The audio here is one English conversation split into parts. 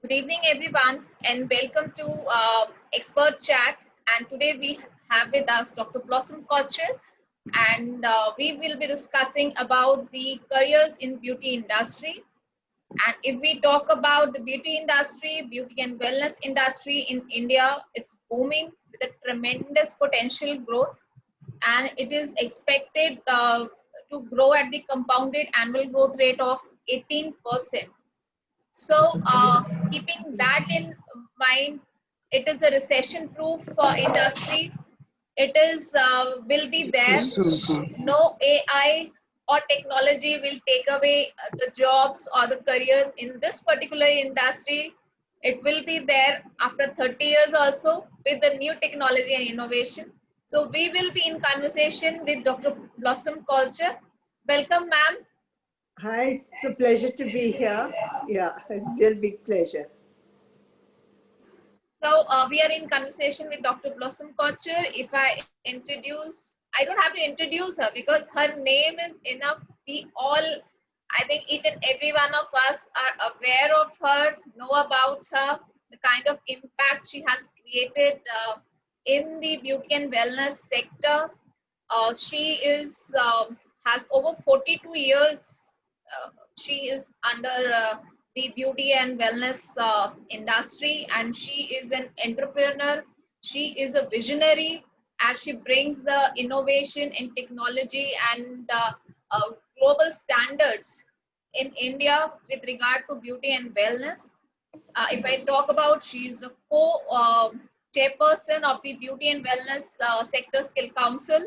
Good evening, everyone, and welcome to Expert Chat. And today we have with us Dr. Blossom Kocher, and we will be discussing about the careers in beauty industry. And if we talk about the beauty industry, beauty and wellness industry in India, it's booming with a tremendous potential growth, and it is expected to grow at the compounded annual growth rate of 18%. So, keeping that in mind, it is a recession-proof industry. It is will be there. No AI or technology will take away the jobs or the careers in this particular industry. It will be there after 30 years also with the new technology and innovation. So we will be in conversation with Dr. Blossom Culture. Welcome, ma'am. Hi, it's a pleasure to be here. Yeah, a real big pleasure. So we are in conversation with Dr. Blossom Kocher. If I introduce, I don't have to introduce her because her name is enough. We all, I think each and every one of us are aware of her, know about her, the kind of impact she has created in the beauty and wellness sector. She is has over 42 years. She is under the beauty and wellness industry, and she is an entrepreneur. She is a visionary as she brings the innovation in technology and global standards in India with regard to beauty and wellness. If I talk about, she's the co-chairperson of the Beauty and Wellness Sector Skill Council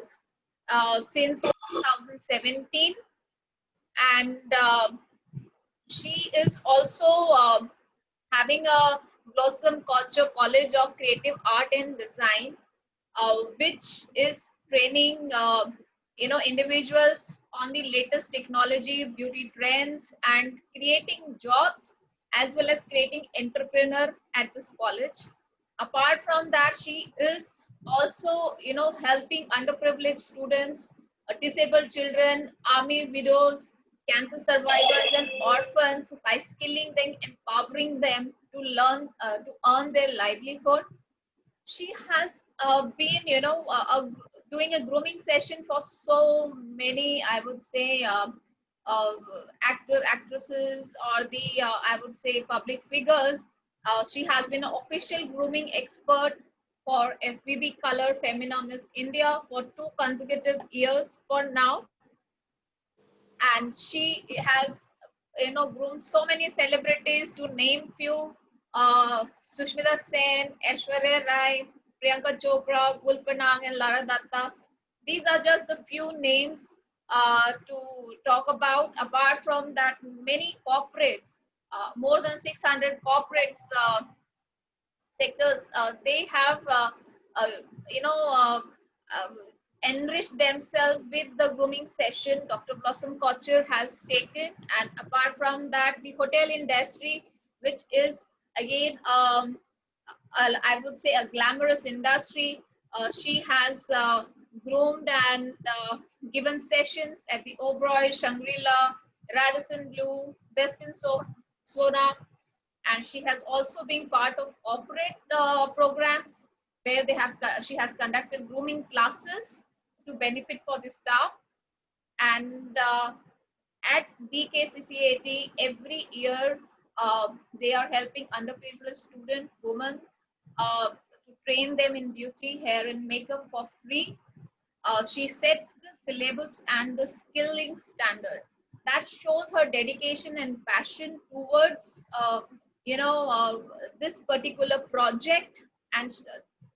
since 2017, and she is also having a Blossom Culture College of Creative Art and Design, which is training individuals on the latest technology, beauty trends, and creating jobs as well as creating entrepreneur at this college. Apart from that, she is also helping underprivileged students, disabled children, army widows, cancer survivors, and orphans by skilling them, empowering them to learn to earn their livelihood. She has been doing a grooming session for so many, I would say, uh, actresses, or the I would say public figures. She has been an official grooming expert for FBB Color Femina Miss India for 2 consecutive years for now, and she has groomed so many celebrities, to name few: Sushmita Sen, Aishwarya Rai, Priyanka Chopra, Gulpanang, and Lara Datta. These are just the few names to talk about. Apart from that, many corporates, more than 600 corporates sectors, they have uh, you know uh, um, enriched themselves with the grooming session Dr. Blossom Kocher has taken. And apart from that, the hotel industry, which is again I would say a glamorous industry, she has groomed and given sessions at the Oberoi, Shangri-La, Radisson Blue, Westin Sona, and she has also been part of corporate programs where she has conducted grooming classes to benefit for the staff. And at BKCCAT every year, they are helping underprivileged student women to train them in beauty, hair, and makeup for free. She sets the syllabus and the skilling standard. That shows her dedication and passion towards this particular project. And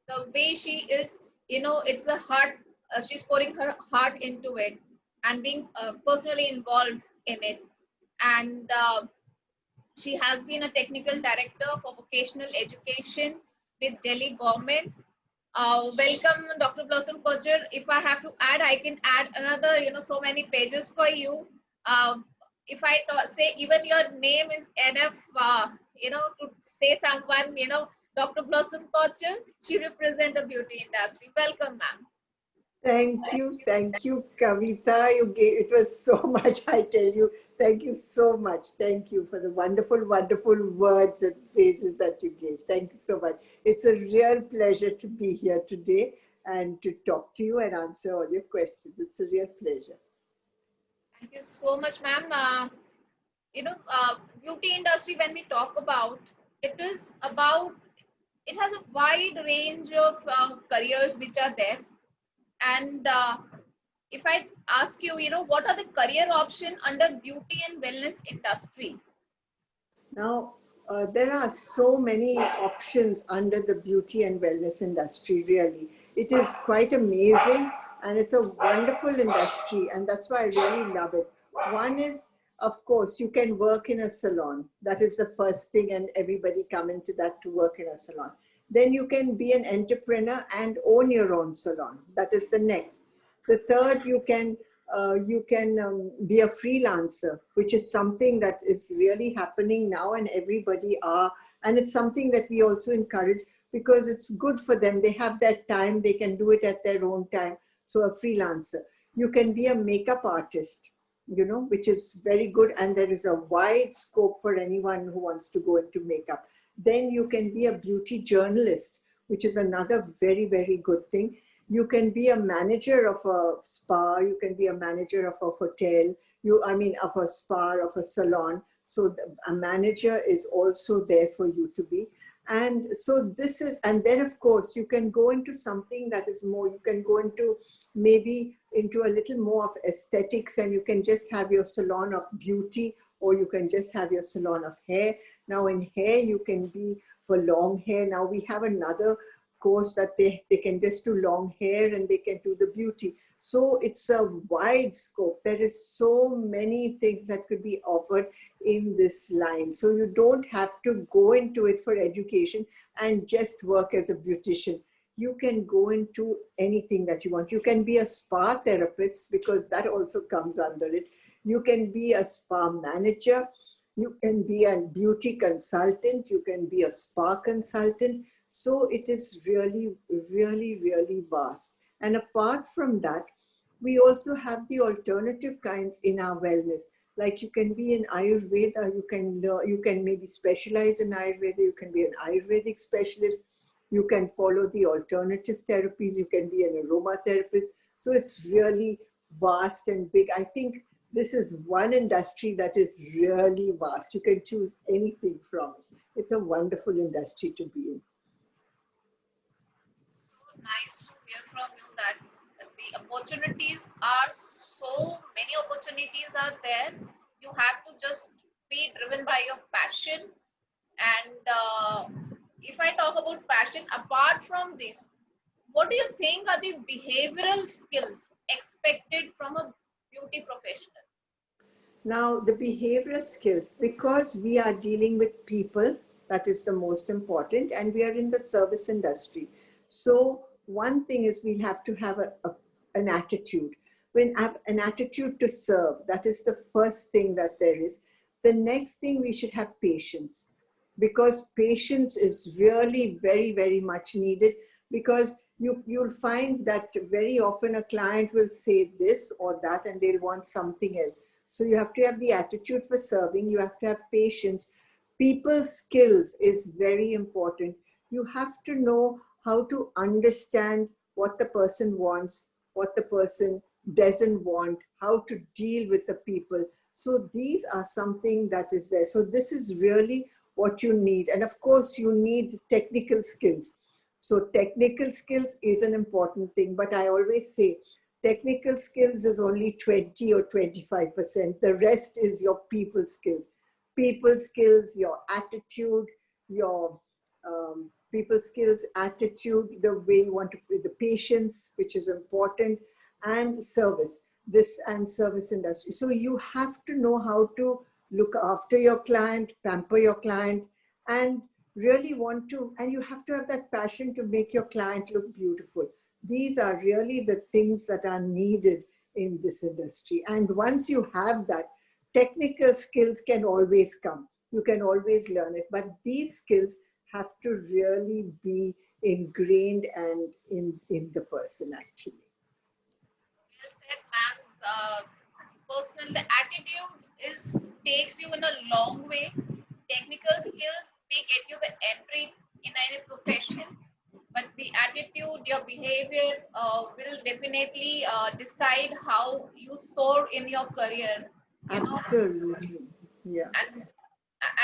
the way she is, it's a heart. She's pouring her heart into it and being personally involved in it. And she has been a technical director for vocational education with Delhi government. Welcome, Dr. Blossom Kocher. If I have to add, I can add another, so many pages for you. If I say even your name is enough, to say someone, Dr. Blossom Kocher, she represents the beauty industry. Welcome, ma'am. Thank you, Kavita. You gave, it was so much, I tell you. Thank you so much. Thank you for the wonderful, wonderful words and phrases that you gave. Thank you so much. It's a real pleasure to be here today and to talk to you and answer all your questions. It's a real pleasure. Thank you so much, ma'am. Beauty industry, when we talk about, it is about, it has a wide range of careers which are there. And if I ask you, what are the career option under beauty and wellness industry? Now, there are so many options under the beauty and wellness industry, really. It is quite amazing and it's a wonderful industry, and that's why I really love it. One is, of course, you can work in a salon. That is the first thing, and everybody come into that to work in a salon. Then you can be an entrepreneur and own your own salon. That is the next. The third, you can be a freelancer, which is something that is really happening now, and everybody are, and it's something that we also encourage because it's good for them. They have that time; they can do it at their own time. So a freelancer. You can be a makeup artist, which is very good, and there is a wide scope for anyone who wants to go into makeup. Then you can be a beauty journalist, which is another very, very good thing. You can be a manager of a spa, you can be a manager of a hotel, of a spa, of a salon. So a manager is also there for you to be. And so this is, and then of course you can go into something that is more, you can go into maybe into a little more of aesthetics, and you can just have your salon of beauty, or you can just have your salon of hair. Now in hair, you can be for long hair. Now we have another course that they can just do long hair and they can do the beauty. So it's a wide scope. There is so many things that could be offered in this line. So you don't have to go into it for education and just work as a beautician. You can go into anything that you want. You can be a spa therapist, because that also comes under it. You can be a spa manager. You can be a beauty consultant. You can be a spa consultant. So it is really, really, really vast. And apart from that, we also have the alternative kinds in our wellness. Like you can be in Ayurveda, you can maybe specialize in Ayurveda, you can be an Ayurvedic specialist, you can follow the alternative therapies, you can be an aromatherapist. So it's really vast and big. I think this is one industry that is really vast. You can choose anything from it. It's a wonderful industry to be in. So nice to hear from you that the opportunities are so many opportunities are there. You have to just be driven by your passion. And if I talk about passion, apart from this, what do you think are the behavioral skills expected from a beauty professional? Now, the behavioral skills, because we are dealing with people, that is the most important, and we are in the service industry. So, one thing is we have to have an attitude. When an attitude to serve, that is the first thing that there is. The next thing, we should have patience, because patience is really very, very much needed, because you'll find that very often a client will say this or that and they'll want something else. So you have to have the attitude for serving, you have to have patience. People skills is very important. You have to know how to understand what the person wants, what the person doesn't want, how to deal with the people. So these are something that is there. So this is really what you need. And of course, you need technical skills. So technical skills is an important thing, but I always say technical skills is only 20 or 25%. The rest is your people skills. People skills, your attitude, your people skills, attitude, the way you want to, the patience, which is important, and service, this and service industry. So you have to know how to look after your client, pamper your client, and really want to, and you have to have that passion to make your client look beautiful. These are really the things that are needed in this industry. And once you have that, technical skills can always come. You can always learn it. But these skills have to really be ingrained and in the person, actually. personal, the attitude is takes you in a long way. Technical skills may get you the entry in any profession, but the attitude, your behavior will definitely decide how you soar in your career. You know, Absolutely. Yeah. and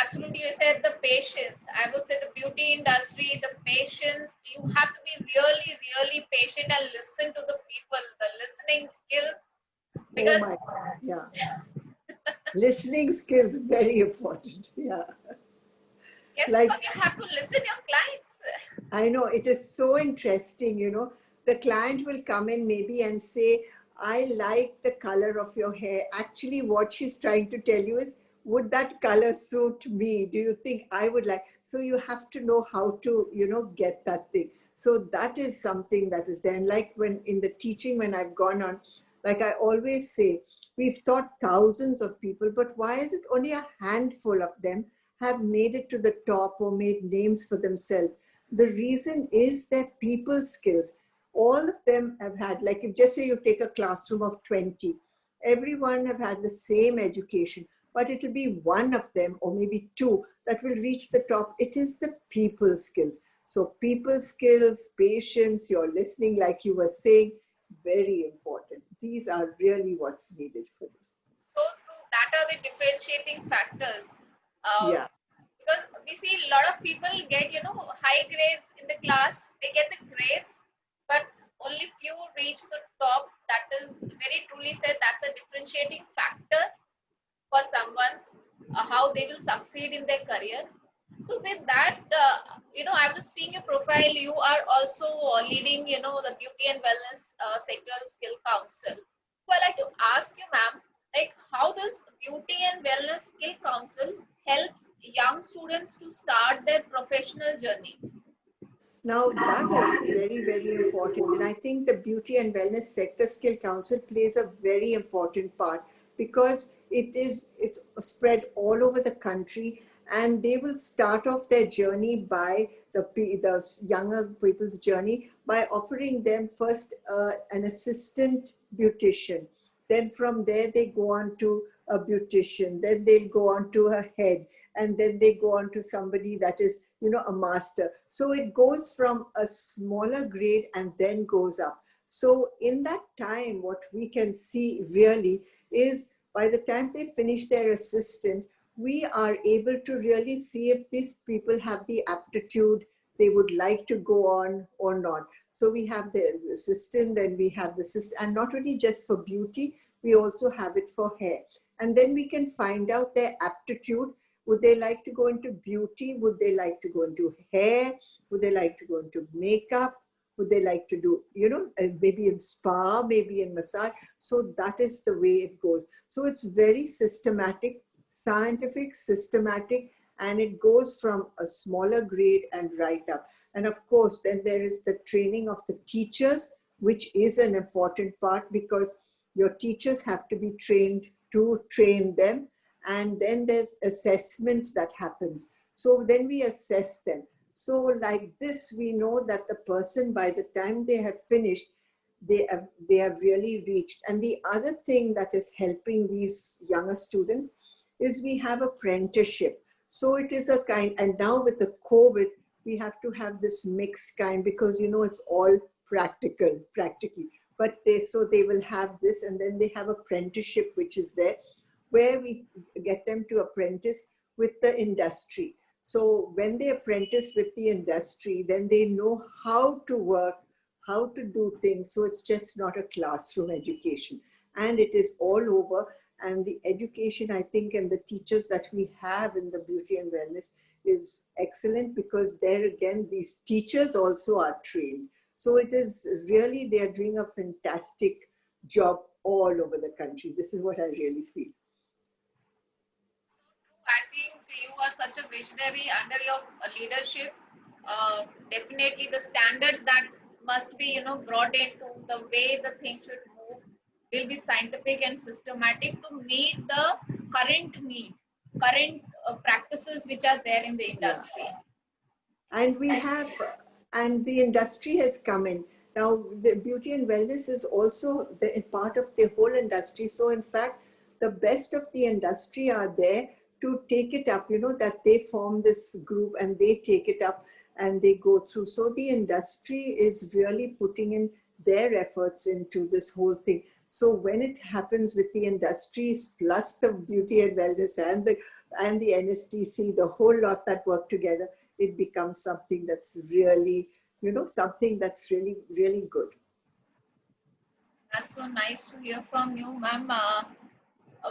absolutely, you said the patience. I would say the beauty industry, the patience. You have to be really, really patient and listen to the people. The listening skills, Oh because my God. Yeah. Listening skills, very important. Yeah. yes, because Like, you have to listen your clients. I know it is so interesting, the client will come in maybe and say, I like the color of your hair. Actually, what she's trying to tell you is, would that color suit me? Do you think I would like? So you have to know how to, get that thing. So that is something that is there. And like when in the teaching, when I've gone on, like I always say, we've taught thousands of people, but why is it only a handful of them have made it to the top or made names for themselves? The reason is their people skills. All of them have had, like if just say you take a classroom of 20, everyone have had the same education, but it'll be one of them or maybe two that will reach the top. It is the people skills. So people skills, patience, your listening, like you were saying, very important. These are really what's needed for this. So true. That are the differentiating factors. Uh, Yeah. because we see a lot of people get, high grades in the class. They get the grades, but only few reach the top. That is very truly said. That's a differentiating factor for someone, how they will succeed in their career. So with that, I was seeing your profile. You are also leading, the beauty and wellness sectoral skill council. So I like to ask you, ma'am, like how does beauty and wellness skill council helps young students to start their professional journey? Now, that is very, very important. And I think the Beauty and Wellness Sector Skill Council plays a very important part because it's spread all over the country, and they will start off their journey by the younger people's journey by offering them first an assistant beautician. Then from there, they go on to a beautician. Then they'll go on to a head. And then they go on to somebody that is, a master. So it goes from a smaller grade and then goes up. So in that time, what we can see really is by the time they finish their assistant, we are able to really see if these people have the aptitude they would like to go on or not. So we have the assistant, then we have the assistant, and not only just for beauty, we also have it for hair. And then we can find out their aptitude. Would they like to go into beauty? Would they like to go into hair? Would they like to go into makeup? Would they like to do, maybe in spa, maybe in massage? So that is the way it goes. So it's very systematic, scientific, systematic, and it goes from a smaller grade and right up. And of course, then there is the training of the teachers, which is an important part because your teachers have to be trained to train them. And then there's assessment that happens. So then we assess them. So like this, we know that the person, by the time they have finished, they have really reached. And the other thing that is helping these younger students is we have apprenticeship. So it is a kind, and now with the COVID, we have to have this mixed kind because, it's all practically. But they will have this, and then they have apprenticeship, which is there, where we get them to apprentice with the industry. So when they apprentice with the industry, then they know how to work, how to do things. So it's just not a classroom education. And it is all over. And the education, I think, and the teachers that we have in the beauty and wellness is excellent because there again, these teachers also are trained. So it is really, they are doing a fantastic job all over the country. This is what I really feel. I think you are such a visionary under your leadership. Definitely, the standards that must be, brought into the way the thing should move will be scientific and systematic to meet the current need, current practices which are there in the Yeah. industry. And we have, and the industry has come in. Now, the beauty and wellness is also the part of the whole industry. So in fact, the best of the industry are there to take it up, that they form this group and they take it up and they go through. So the industry is really putting in their efforts into this whole thing. So when it happens with the industries plus the beauty and wellness and the NSTC, the whole lot that work together, it becomes something that's really, something that's really, really good. That's so nice to hear from you, ma'am.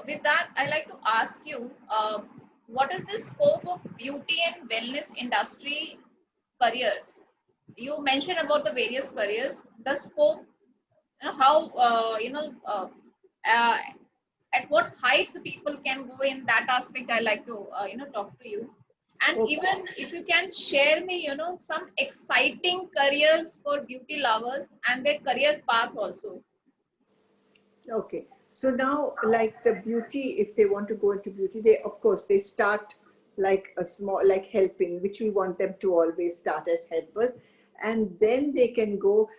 With that, I like to ask you, what is the scope of beauty and wellness industry careers? You mentioned about the various careers, the scope, how uh, at what heights the people can go in that aspect. I like to talk to you, and Okay. even if you can share me, some exciting careers for beauty lovers and their career path also. Okay. So now, like the beauty, if they want to go into beauty, they, of course, they start like a small, like helping, which we want them to always start as helpers. And then they can go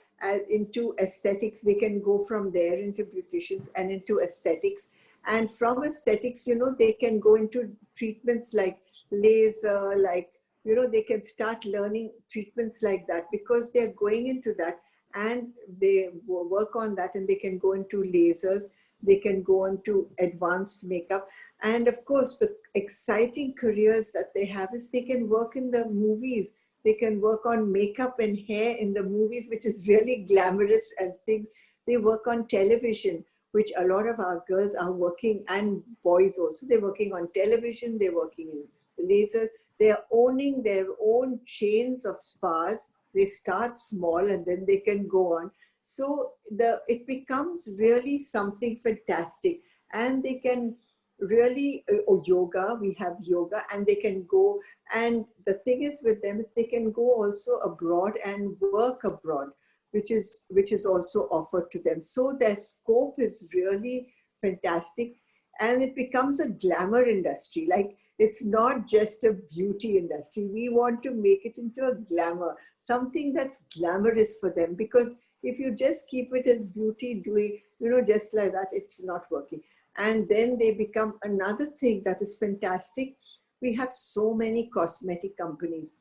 into aesthetics. They can go from there into beauticians and into aesthetics. And from aesthetics, they can go into treatments like laser, like, they can start learning treatments like that because they're going into that and they work on that, and they can go into lasers, they can go into advanced makeup. And of course, the exciting careers that they have is they can work in the movies, they can work on makeup and hair in the movies, which is really glamorous and things. They work on television, which a lot of our girls are working, and boys also, they're working on television, they're working in lasers, they're owning their own chains of spas. They start small and then they can go on. So it becomes really something fantastic, and they can really yoga, we have yoga, and they can go. And the thing is with them is they can go also abroad and work abroad, which is also offered to them. So their scope is really fantastic, and it becomes a glamour industry. Like, it's not just a beauty industry. We want to make it into a glamour, something that's glamorous for them. Because if you just keep it as beauty, doing, just like that, it's not working. And then they become another thing that is fantastic. We have so many cosmetic companies.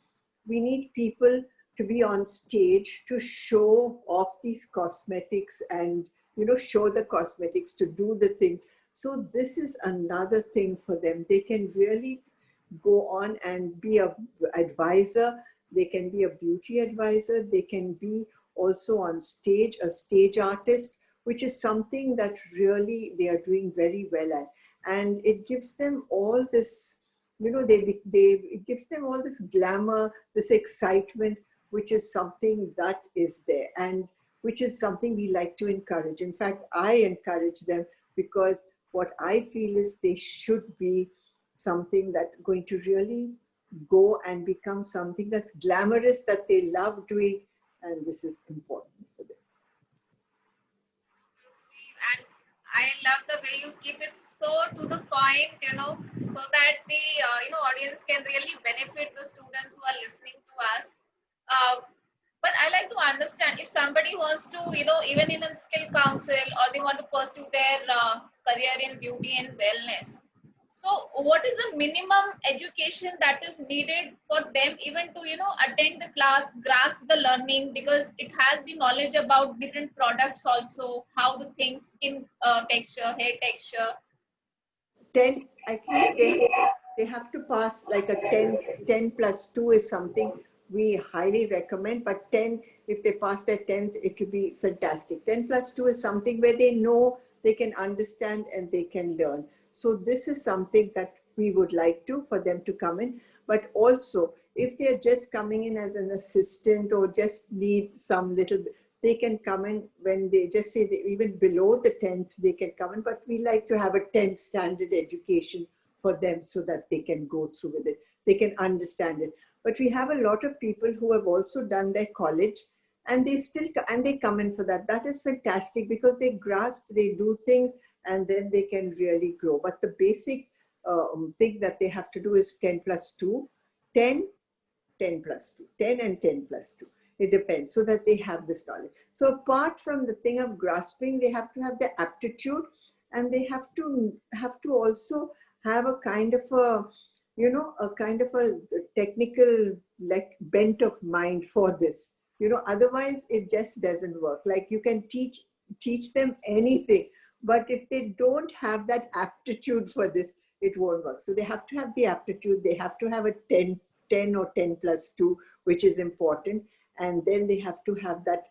We need people to be on stage to show off these cosmetics and, show the cosmetics, to do the thing. So this is another thing for them. They can really go on and be a advisor. They can be a beauty advisor. They can be also on stage, a stage artist, which is something that really they are doing very well at. And it gives them all this, it gives them all this glamour, this excitement, which is something that is there, and which is something we like to encourage. In fact, I encourage them, because what I feel is they should be something that going to really go and become something that's glamorous, that they love doing, and this is important for them. And I love the way you keep it so to the point, so that the audience can really benefit, the students who are listening to us. Uh, but I like to understand, if somebody wants to, even in a skill council, or they want to pursue their career in beauty and wellness. So what is the minimum education that is needed for them even to, attend the class, grasp the learning, because it has the knowledge about different products also, how the things, skin texture, hair texture. 10, at least they have to pass like a 10 plus 2 is something we highly recommend. But 10, if they pass their 10th, it will be fantastic. 10 plus 2 is something where they know, they can understand, and they can learn. So this is something that we would like to, for them to come in. But also, if they're just coming in as an assistant or just need some little, they can come in when they just say even below the 10th, they can come in. But we like to have a 10th standard education for them, so that they can go through with it. They can understand it. But we have a lot of people who have also done their college, and they come in for that. That is fantastic, because they grasp, they do things, and then they can really grow. But the basic thing that they have to do is 10 plus 2, 10, 10 plus 2, 10 and 10 plus 2. It depends, so that they have this knowledge. So apart from the thing of grasping, they have to have the aptitude, and they have to also have a kind of a, a kind of a technical like bent of mind for this. Otherwise it just doesn't work. Like you can teach them anything, but if they don't have that aptitude for this, it won't work. So they have to have the aptitude. They have to have a 10 or 10 plus 2, which is important. And then they have to have that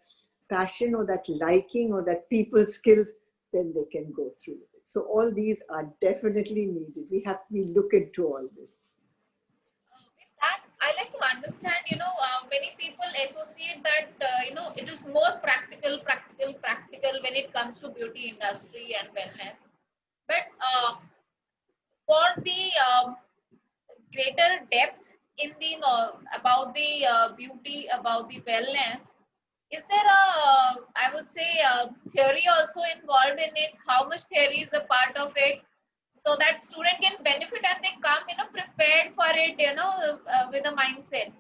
passion or that liking or that people skills, then they can go through it. So all these are definitely needed. We look into all this. With that, I like to understand, many people associate that, it is more practical when it comes to beauty industry and wellness. But for the greater depth in the about the beauty, about the wellness, is there I would say, theory also involved in it? How much theory is a part of it, so that student can benefit and they come, prepared for it, with a mindset?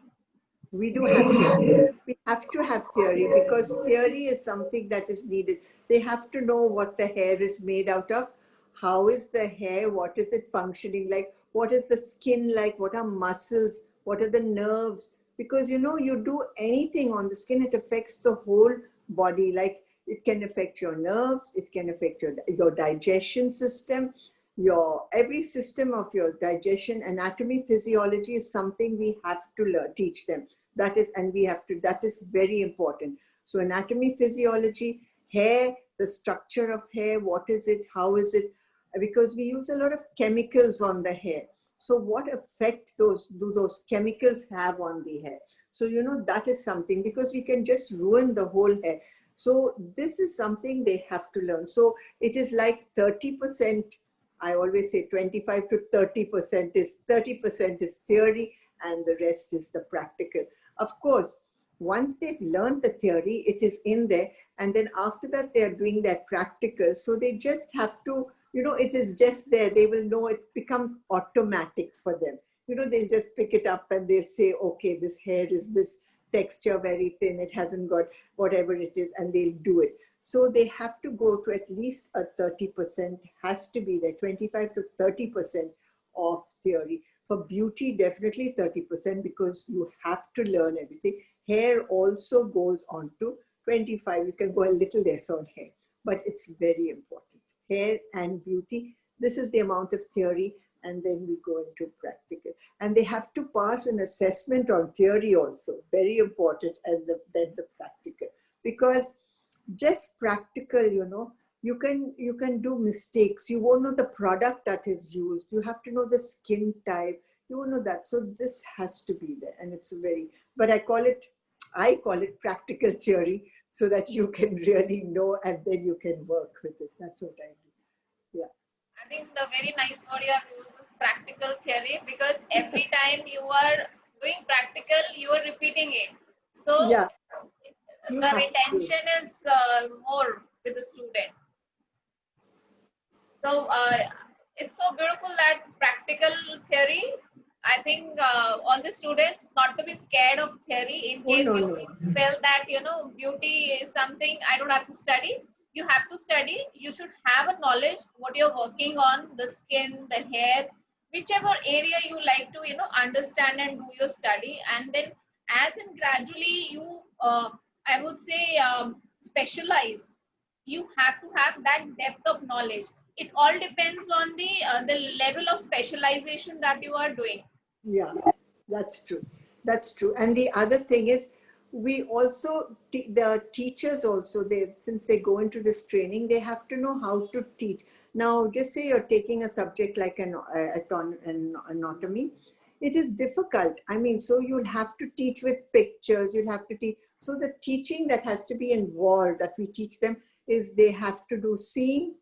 We do have theory. We have to have theory because theory is something that is needed. They have to know what the hair is made out of. How is the hair? What is it functioning like? What is the skin like? What are muscles? What are the nerves? Because you do anything on the skin, it affects the whole body. Like it can affect your nerves, it can affect your digestion system, your every system of your digestion. Anatomy, physiology is something we have to teach them. That is very important. So anatomy, physiology, hair, the structure of hair, what is it, how is it, because we use a lot of chemicals on the hair. So what effect do those chemicals have on the hair? So that is something, because we can just ruin the whole hair. So this is something they have to learn. So it is like 30%, I always say 25 to 30% is 30% is theory, and the rest is the practical. Of course, once they've learned the theory, it is in there. And then after that, they're doing their practical. So they just have to, it is just there. They will know, it becomes automatic for them. They'll just pick it up and they'll say, okay, this hair is this texture, very thin. It hasn't got whatever it is, and they'll do it. So they have to go to at least a 30%, has to be there, 25 to 30% of theory. For beauty, definitely 30%, because you have to learn everything. Hair also goes on to 25. You can go a little less on hair, but it's very important. Hair and beauty, this is the amount of theory, and then we go into practical. And they have to pass an assessment on theory also, very important, and then the practical. Because just practical, you can do mistakes. You won't know the product that is used. You have to know the skin type. You won't know that. So this has to be there, and it's but I call it practical theory, so that you can really know, and then you can work with it. That's what I do. Yeah. I think the very nice word you have used is practical theory, because every time you are doing practical, you are repeating it. So Yeah, you the have to. retention is more with the student. So it's so beautiful that practical theory. I think all the students not to be scared of theory. In Oh, case no, you no. felt that beauty is something I don't have to study, you have to study. You should have a knowledge what you're working on, the skin, the hair, whichever area you like to understand and do your study. And then as in gradually you I would say specialize. You have to have that depth of knowledge. It all depends on the level of specialization that you are doing. Yeah, that's true. That's true. And the other thing is, we also, the teachers also, since they go into this training, they have to know how to teach. Now, just say you're taking a subject like an anatomy, it is difficult. I mean, so you'll have to teach with pictures, you'll have to teach. So the teaching that has to be involved, that we teach them, is they have to do seeing,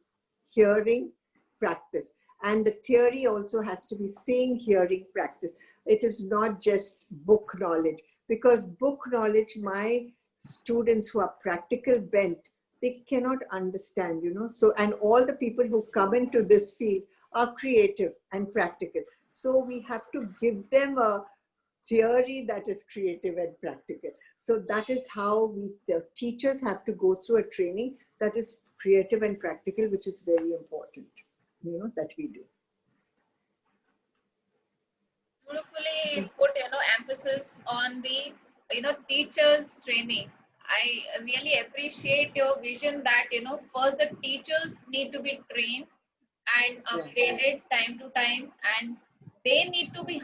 hearing, practice. And the theory also has to be seeing, hearing, practice. It is not just book knowledge, because book knowledge, my students who are practical bent, they cannot understand, So, and all the people who come into this field are creative and practical. So we have to give them a theory that is creative and practical. So that is how the teachers have to go through a training that is creative and practical, which is very important, that we do. Beautifully put, emphasis on the, teachers training. I really appreciate your vision that, first the teachers need to be trained and Yeah. upgraded time to time, and they need to be,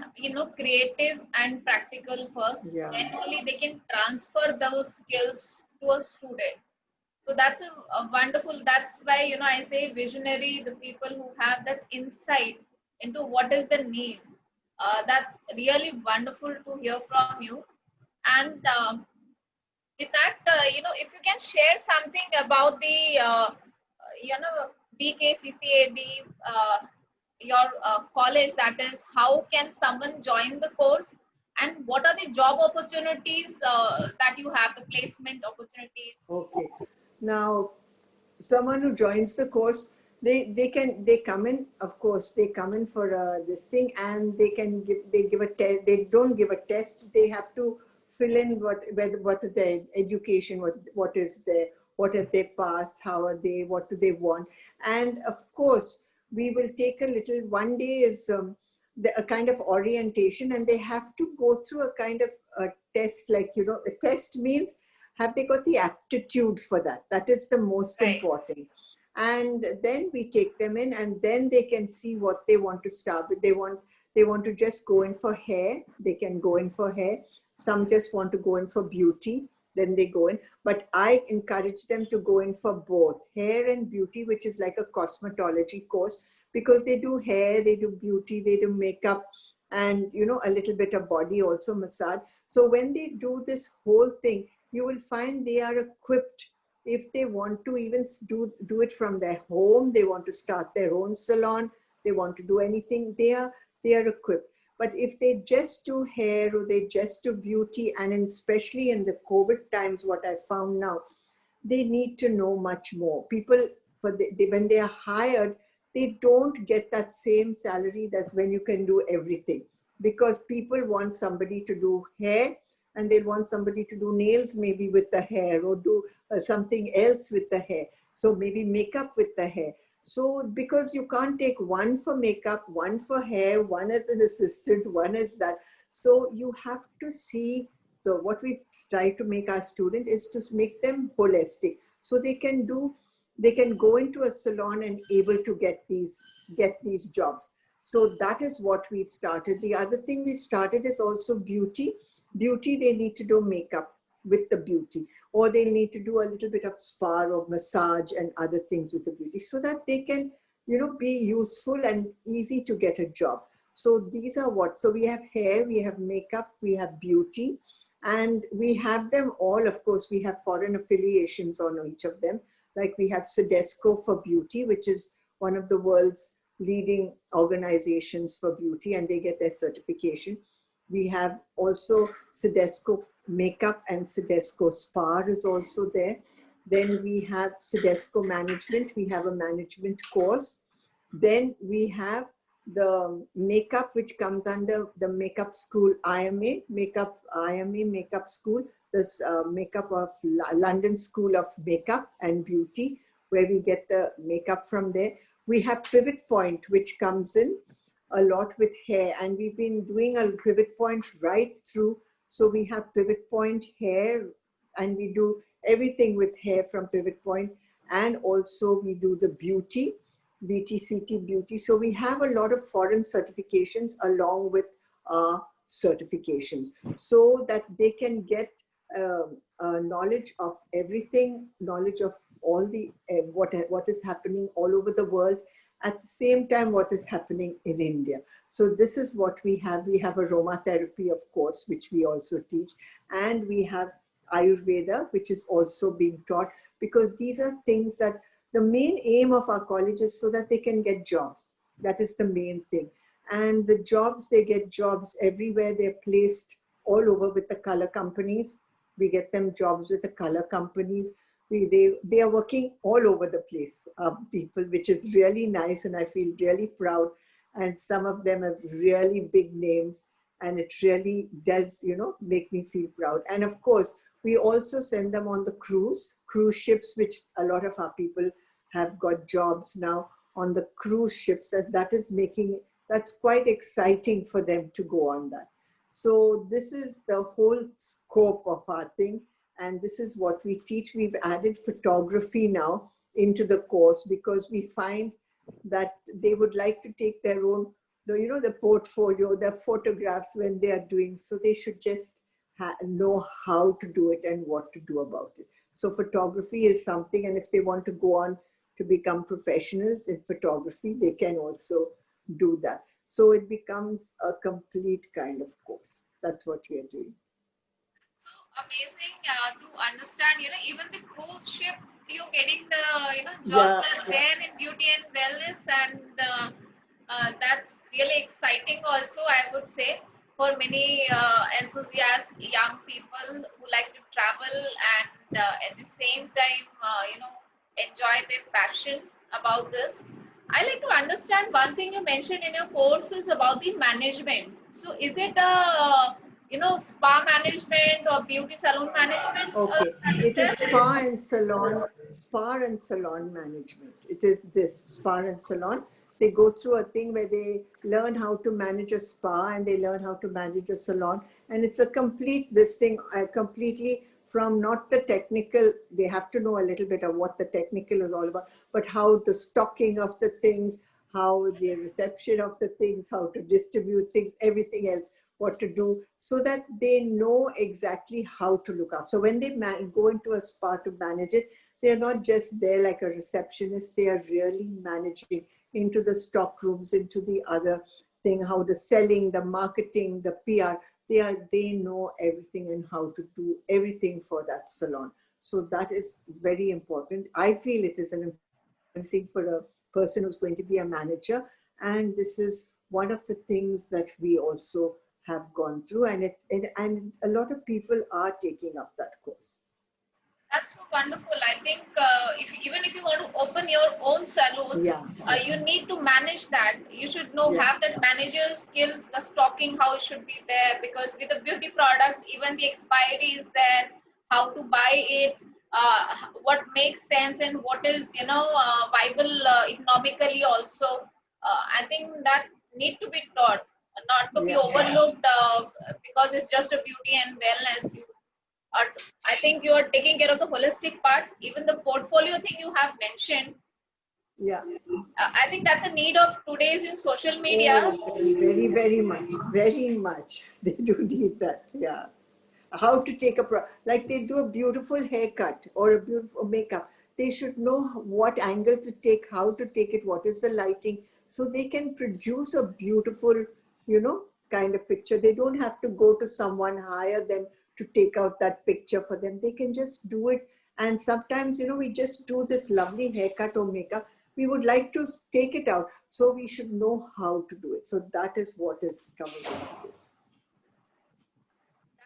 creative and practical first. Yeah. Then only they can transfer those skills to a student. So that's a wonderful, that's why, I say visionary, the people who have that insight into what is the need. That's really wonderful to hear from you. And with that, if you can share something about the, BKCCAD, your college, that is, how can someone join the course, and what are the job opportunities that you have, the placement opportunities? Okay. Now, someone who joins the course, they come in, of course they come in for this thing, and they give a test. They don't give a test, they have to fill in what is their education, what have they passed, how are they, what do they want. And of course we will take a little, one day is a kind of orientation, and they have to go through a kind of a test, like, a test means, have they got the aptitude for that? That is the most Right. important. And then we take them in, and then they can see what they want to start with. They want to just go in for hair, they can go in for hair. Some just want to go in for beauty, then they go in. But I encourage them to go in for both hair and beauty, which is like a cosmetology course, because they do hair, they do beauty, they do makeup, and a little bit of body also, massage. So when they do this whole thing, you will find they are equipped. If they want to even do it from their home, they want to start their own salon, they want to do anything, they are equipped. But if they just do hair, or they just do beauty, and especially in the COVID times, what I found now, they need to know much more. People, when they are hired, they don't get that same salary that's when you can do everything, because people want somebody to do hair, and they want somebody to do nails maybe with the hair, or do something else with the hair, so maybe makeup with the hair. So because you can't take one for makeup, one for hair, one as an assistant, one as that, so you have to see. So what we try to make our student is to make them holistic, so they can go into a salon and able to get these jobs. So that is what we've started. The other thing we've started is also beauty. Beauty, they need to do makeup with the beauty, or they need to do a little bit of spa or massage and other things with the beauty, so that they can, be useful and easy to get a job. So these are so we have hair, we have makeup, we have beauty, and we have them all. Of course, we have foreign affiliations on each of them. Like we have Sedesco for beauty, which is one of the world's leading organizations for beauty, and they get their certification. We have also Sedesco makeup, and Sedesco spa is also there. Then we have Sedesco management. We have a management course. Then we have the makeup, which comes under the makeup school, IMA, makeup school, this makeup of London School of Makeup and Beauty, where we get the makeup from there. We have Pivot Point, which comes in a lot with hair, and we've been doing a Pivot Point right through. So we have Pivot Point hair, and we do everything with hair from Pivot Point, and also we do the beauty, BTCT beauty. So we have a lot of foreign certifications along with certifications, so that they can get knowledge of everything, knowledge of all the what is happening all over the world, at the same time what is happening in India. So this is what we have. We have aromatherapy, of course, which we also teach, and we have Ayurveda, which is also being taught, because these are things that the main aim of our college is so that they can get jobs. That is the main thing. And the jobs, they get jobs everywhere. They're placed all over with the color companies. We get them jobs with the color companies. They are working all over the place, people, which is really nice, and I feel really proud. And some of them have really big names, and it really does, make me feel proud. And of course, We also send them on the cruise ships, which a lot of our people have got jobs now on the cruise ships, and that's quite exciting for them to go on that. So this is the whole scope of our thing, and this is what we teach. We've added photography now into the course because we find that they would like to take their own, the portfolio, their photographs when they are doing, so they should just know how to do it and what to do about it. So photography is something, and if they want to go on to become professionals in photography, they can also do that. So it becomes a complete kind of course. That's what we are doing. So amazing to understand, even the cruise ship, you're getting the, jobs are there in beauty and wellness, and that's really exciting also, I would say, for many enthusiast young people who like to travel and at the same time, enjoy their passion about this. I like to understand one thing you mentioned in your course is about the management. So is it a spa management or beauty salon management? Okay, it is spa and salon management. It is this spa and salon. They go through a thing where they learn how to manage a spa and they learn how to manage a salon, and it's a complete this thing completely from not the technical. They have to know a little bit of what the technical is all about, but how the stocking of the things, how the reception of the things, how to distribute things, everything else, what to do, so that they know exactly how to look up. So when they go into a spa to manage it, they're not just there like a receptionist, they are really managing into the stock rooms, into the other thing, how the selling, the marketing, the PR, they know everything and how to do everything for that salon. So that is very important. I feel it is an important thing for a person who's going to be a manager. And this is one of the things that we also have gone through, and a lot of people are taking up that course. That's so wonderful. I think even if you want to open your own salon, you need to manage that. You should know, have that manager skills, the stocking, how it should be there, because with the beauty products, even the expiry is there, how to buy it, what makes sense and what is, viable economically also. I think that need to be taught, not to be overlooked because it's just a beauty and wellness. I think you are taking care of the holistic part, even the portfolio thing you have mentioned. I think that's a need of today's in social media. Oh, very, very much, very much. They do need that. How to take like they do a beautiful haircut or a beautiful makeup. They should know what angle to take, how to take it, what is the lighting, so they can produce a beautiful, kind of picture. They don't have to go to someone, hire them to take out that picture for them. They can just do it. And sometimes, we just do this lovely haircut or makeup. We would like to take it out. So we should know how to do it. So that is what is covered in this.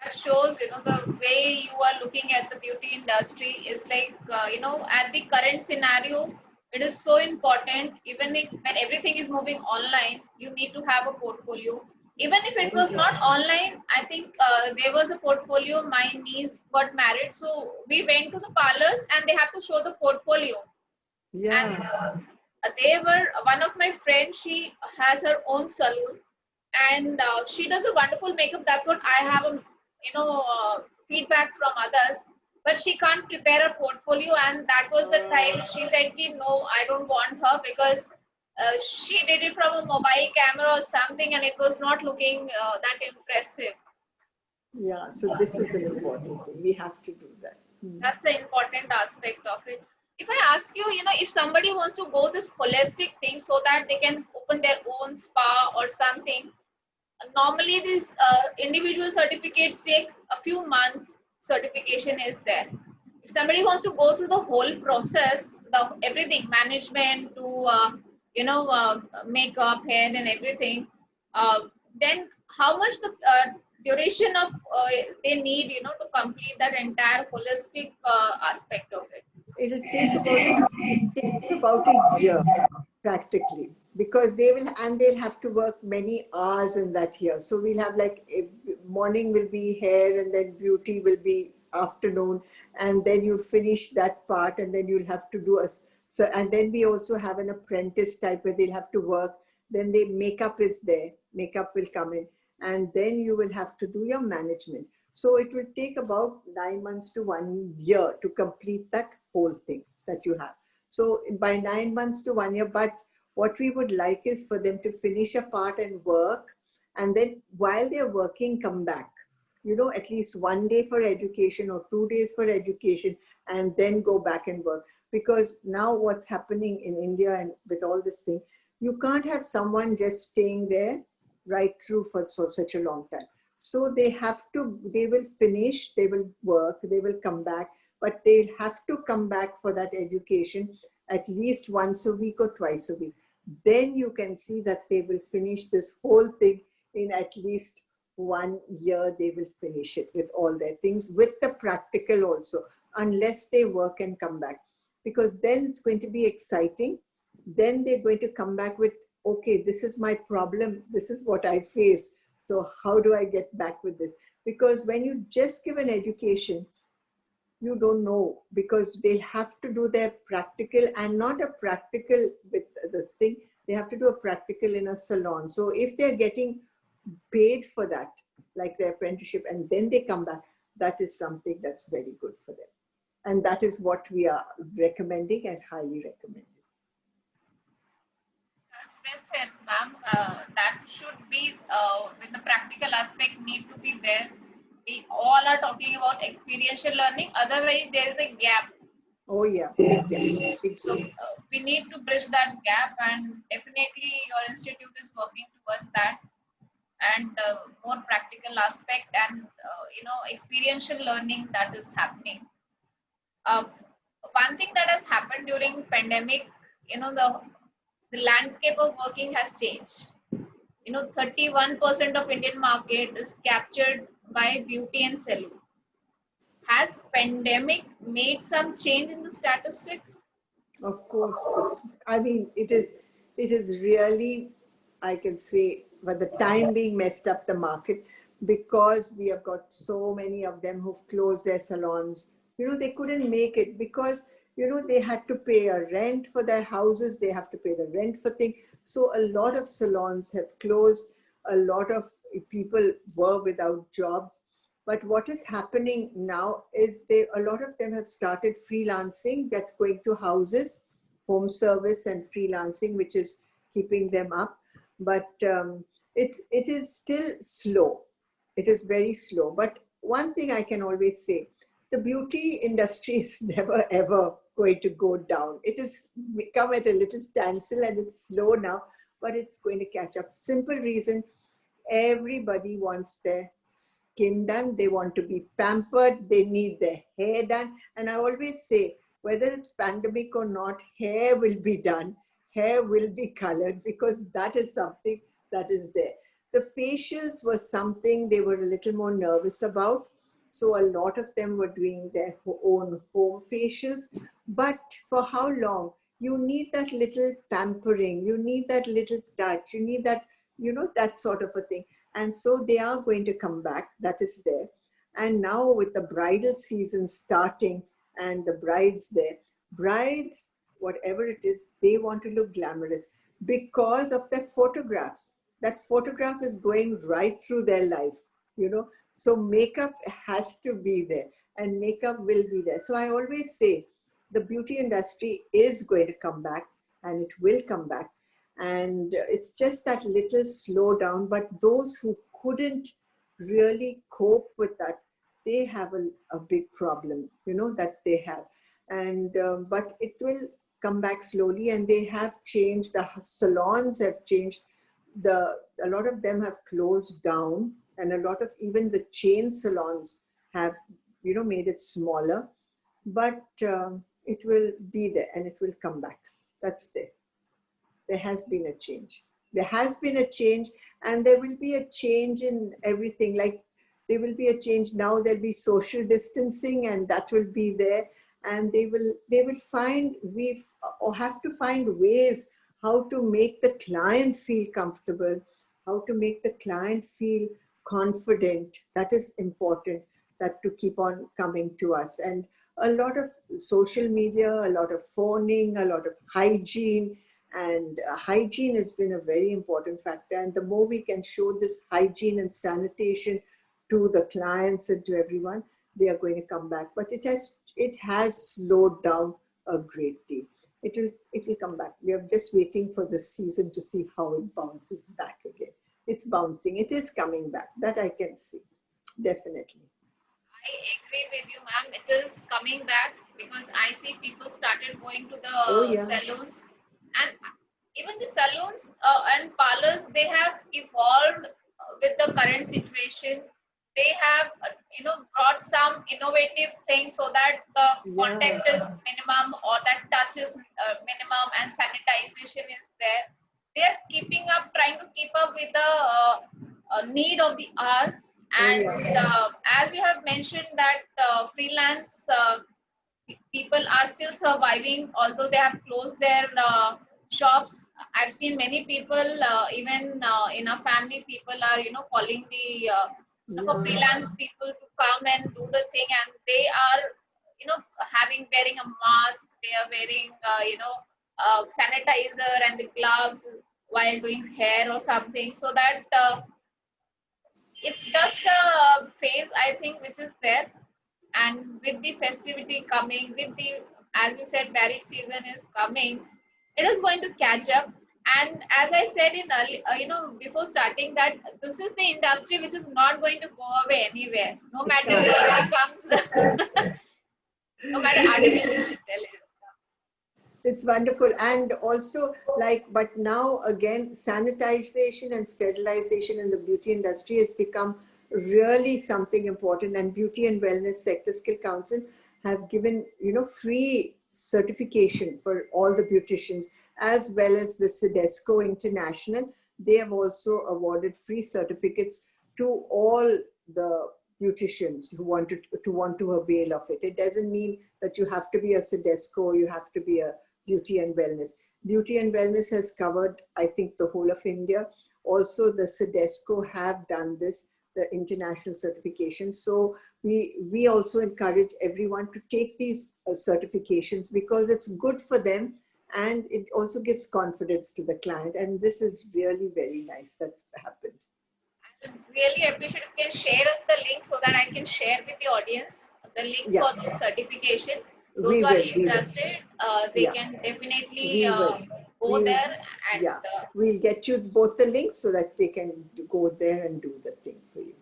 That shows, the way you are looking at the beauty industry is like, at the current scenario, it is so important. Even if when everything is moving online, you need to have a portfolio. Even if it was not online, I think there was a portfolio. My niece got married, so we went to the parlors and they have to show the portfolio. And they were, one of my friends, she has her own salon, and she does a wonderful makeup. That's what I have a feedback from others, but she can't prepare a portfolio, and that was the time she said, no, I don't want her, because she did it from a mobile camera or something, and it was not looking that impressive. So this is an important thing. We have to do that. That's an important aspect of it. If I ask you, if somebody wants to go this holistic thing so that they can open their own spa or something, normally these individual certificates take a few months. Certification is there. If somebody wants to go through the whole process, everything, management to makeup, hair and everything, then how much the duration of they need to complete that entire holistic aspect of it? It'll take about a year practically, because they'll have to work many hours in that year. So we'll have like morning will be hair, and then beauty will be afternoon, and then you finish that part, and then you'll have to do so. And then we also have an apprentice type where they'll have to work. Then the makeup is there, makeup will come in, and then you will have to do your management. So it will take about 9 months to 1 year to complete that whole thing that you have. So by 9 months to 1 year, but what we would like is for them to finish a part and work, and then while they're working, come back. At least 1 day for education or 2 days for education, and then go back and work. Because now what's happening in India and with all this thing, you can't have someone just staying there right through for such a long time. So they will finish, they will work, they will come back, but they'll have to come back for that education at least once a week or twice a week. Then you can see that they will finish this whole thing in at least 1 year. They will finish it with all their things, with the practical also, unless they work and come back. Because then it's going to be exciting. Then they're going to come back with, okay, this is my problem. This is what I face. So how do I get back with this? Because when you just give an education, you don't know, because they have to do their practical, and not a practical with this thing. They have to do a practical in a salon. So if they're getting paid for that, like their apprenticeship, and then they come back, that is something that's very good for them. And that is what we are recommending and highly recommending. That's well said, ma'am. That should be, with the practical aspect, need to be there. We all are talking about experiential learning. Otherwise, there is a gap. Oh yeah, big gap. Big So we need to bridge that gap, and definitely your institute is working towards that. And more practical aspect, and experiential learning that is happening. Uh, One thing that has happened during pandemic, the landscape of working has changed. 31% of Indian market is captured by beauty and salon. Has pandemic made some change in the statistics? Of course. I mean, it is really, I can say, for the time being, messed up the market, because we have got so many of them who've closed their salons. They couldn't make it because, they had to pay a rent for their houses. They have to pay the rent for things. So a lot of salons have closed. A lot of people were without jobs. But what is happening now is a lot of them have started freelancing, that's going to houses, home service and freelancing, which is keeping them up. But it is still slow. It is very slow. But one thing I can always say, the beauty industry is never ever going to go down. It has come at a little standstill, and it's slow now, but it's going to catch up. Simple reason, everybody wants their skin done, they want to be pampered, they need their hair done. And I always say, whether it's pandemic or not, hair will be done, hair will be colored, because that is something that is there. The facials were something they were a little more nervous about. So a lot of them were doing their own home facials. But for how long? You need that little pampering, you need that little touch, you need that, that sort of a thing. And so they are going to come back, that is there. And now with the bridal season starting and the brides there, brides, whatever it is, they want to look glamorous because of their photographs. That photograph is going right through their life, So makeup has to be there, and makeup will be there. So I always say the beauty industry is going to come back, and it will come back. And it's just that little slowdown. But those who couldn't really cope with that, they have a big problem, that they have. And but it will come back slowly, and they have changed. The salons have changed. A lot of them have closed down, and a lot of even the chain salons have, made it smaller. But it will be there, and it will come back. That's there. There has been a change. There has been a change, and there will be a change in everything. Like there will be a change now. There'll be social distancing, and that will be there. And they will find, or have to find ways how to make the client feel comfortable, how to make the client feel confident. That is important. that to keep on coming to us. And a lot of social media, a lot of phoning, a lot of hygiene. And hygiene has been a very important factor. And the more we can show this hygiene and sanitation to the clients and to everyone, they are going to come back. But it has slowed down a great deal. It will come back. We are just waiting for the season to see how it bounces back again. It's bouncing. It is coming back. That I can see. Definitely. I agree with you, ma'am. It is coming back because I see people started going to the Oh, yeah. salons, and even the salons and parlors, they have evolved with the current situation. They have, brought some innovative things so that the Yeah. contact is minimum or that touch is minimum and sanitization is there. They are keeping up, trying to keep up with the need of the hour. Oh, And yeah. as you have mentioned that freelance people are still surviving, although they have closed their shops. I've seen many people, even in our family, people are, calling the for Yeah. freelance people to come and do the thing, and they are, wearing a mask. They are wearing, sanitizer and the gloves while doing hair or something, so that it's just a phase, I think, which is there. And with the festivity coming, with the, as you said, marriage season is coming, it is going to catch up. And as I said in early, before starting, that this is the industry which is not going to go away anywhere, no It matter can't. AI comes, no matter It artificial is. intelligence comes. It's wonderful. And also, like, but now again, sanitization and sterilization in the beauty industry has become really something important. And Beauty and Wellness Sector Skill Council have given, free certification for all the beauticians, as well as the Cedesco International. They have also awarded free certificates to all the beauticians who want to avail of it. It doesn't mean that you have to be a Cedesco, you have to be a Beauty and Wellness. Beauty and Wellness has covered, I think, the whole of India. Also, the Cedesco have done this, the international certification. So we also encourage everyone to take these certifications because it's good for them and it also gives confidence to the client. And this is really very nice that's happened. I would really appreciate if you can share us the link so that I can share with the audience the link Yeah, for this certification. Those we who are will, we will. interested, they Yeah, can definitely we will. go We'll, there and yeah, we'll get you both the links so that they can go there and do the thing for you.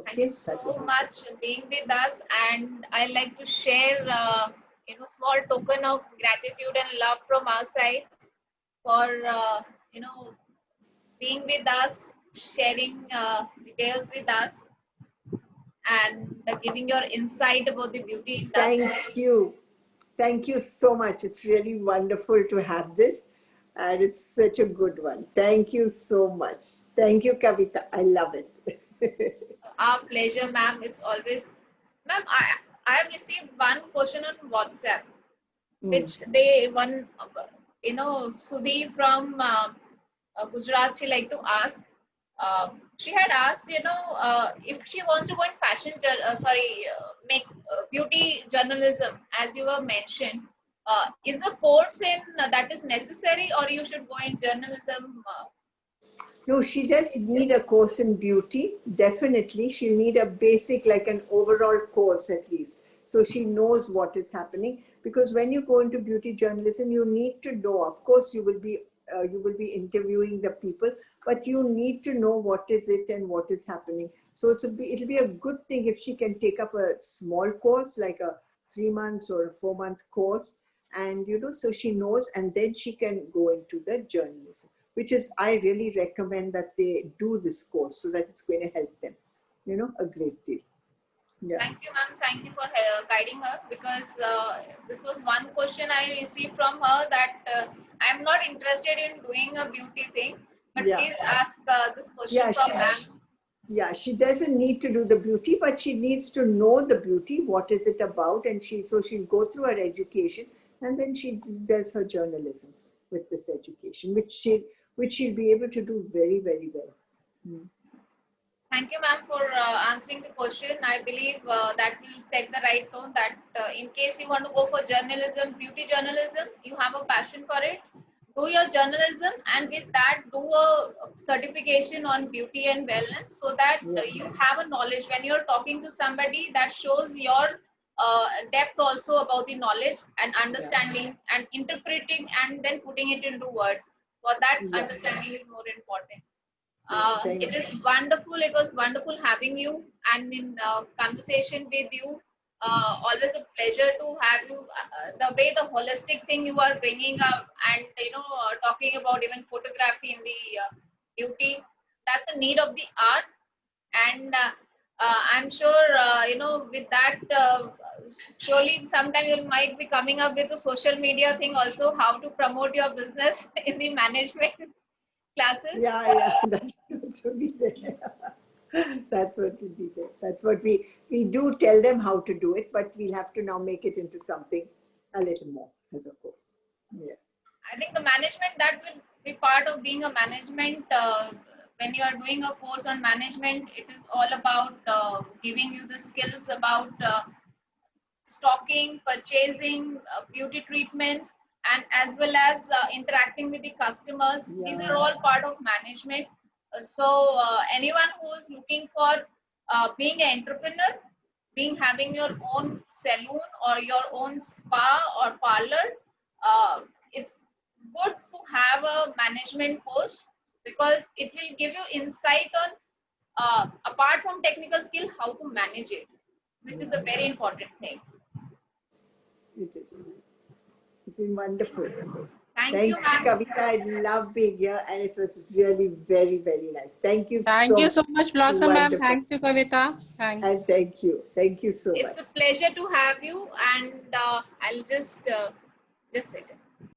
thank you Okay, that will so be good. much being with us. And I like to share, small token of gratitude and love from our side for, you know, being with us, sharing details with us, and giving your insight about the beauty Thank industry. you. Thank you so much. It's really wonderful to have this, and it's such a good one. Thank you so much. Thank you, Kavita. I love it. Our pleasure, ma'am. It's always, ma'am. I have received one question on WhatsApp, Mm. which they one, Sudhi from Gujarat. She like to ask. She had asked, if she wants to go in fashion, make beauty journalism, as you were mentioned. Is the course in that is necessary, or you should go in journalism? No, she does need a course in beauty. Definitely. She'll need a basic, like an overall course at least. So she knows what is happening. Because when you go into beauty journalism, you need to know, of course, you will be interviewing the people, but you need to know what is it and what is happening. So it'll be a good thing if she can take up a small course, like a 3 months or a 4 month course. And, so she knows, and then she can go into the journalism, which is, I really recommend that they do this course so that it's going to help them, a great deal. Yeah. Thank you, ma'am. Thank you for guiding her, because this was one question I received from her, that I'm not interested in doing a beauty thing, but Yeah. please ask this question Yeah. from ma'am. Yeah. She doesn't need to do the beauty, but she needs to know the beauty. What is it about? And so she'll go through her education and then she does her journalism with this education, which she'll be able to do very, very well. Mm. Thank you, ma'am, for answering the question. I believe that will set the right tone that in case you want to go for journalism, beauty journalism, you have a passion for it, do your journalism, and with that, do a certification on beauty and wellness so that Yeah, you have a knowledge when you're talking to somebody that shows your depth also about the knowledge and yeah, understanding and interpreting and then putting it into words. For that, yeah. understanding is more important. Thank It is wonderful. It was wonderful having you and in conversation with you. Always a pleasure to have you. The way the holistic thing you are bringing up and talking about even photography in the beauty. That's a need of the art, and I'm sure with that. Surely, sometime you might be coming up with a social media thing also, how to promote your business in the management classes. Yeah, yeah. That should be there. That's what will be there. That's what we do tell them how to do it, but we'll have to now make it into something a little more, as of course. Yeah. I think the management that will be part of being a management. When you are doing a course on management, it is all about giving you the skills about stocking, purchasing, beauty treatments, and as well as interacting with the customers. These are Yeah. all part of management. Anyone who is looking for being an entrepreneur, being having your own salon or your own spa or parlor, it's good to have a management course because it will give you insight on apart from technical skill how to manage it, which is Yeah. a very important thing. It is. It's been wonderful. Thank you, Thank you, ma'am. Kavita. I love being here, and it was really very, very nice. Thank you Thank so you much. so much, Blossom ma'am. Wonderful. Thanks to Kavita. And Thanks. thank you so It's much. a pleasure to have you, and I'll just a second.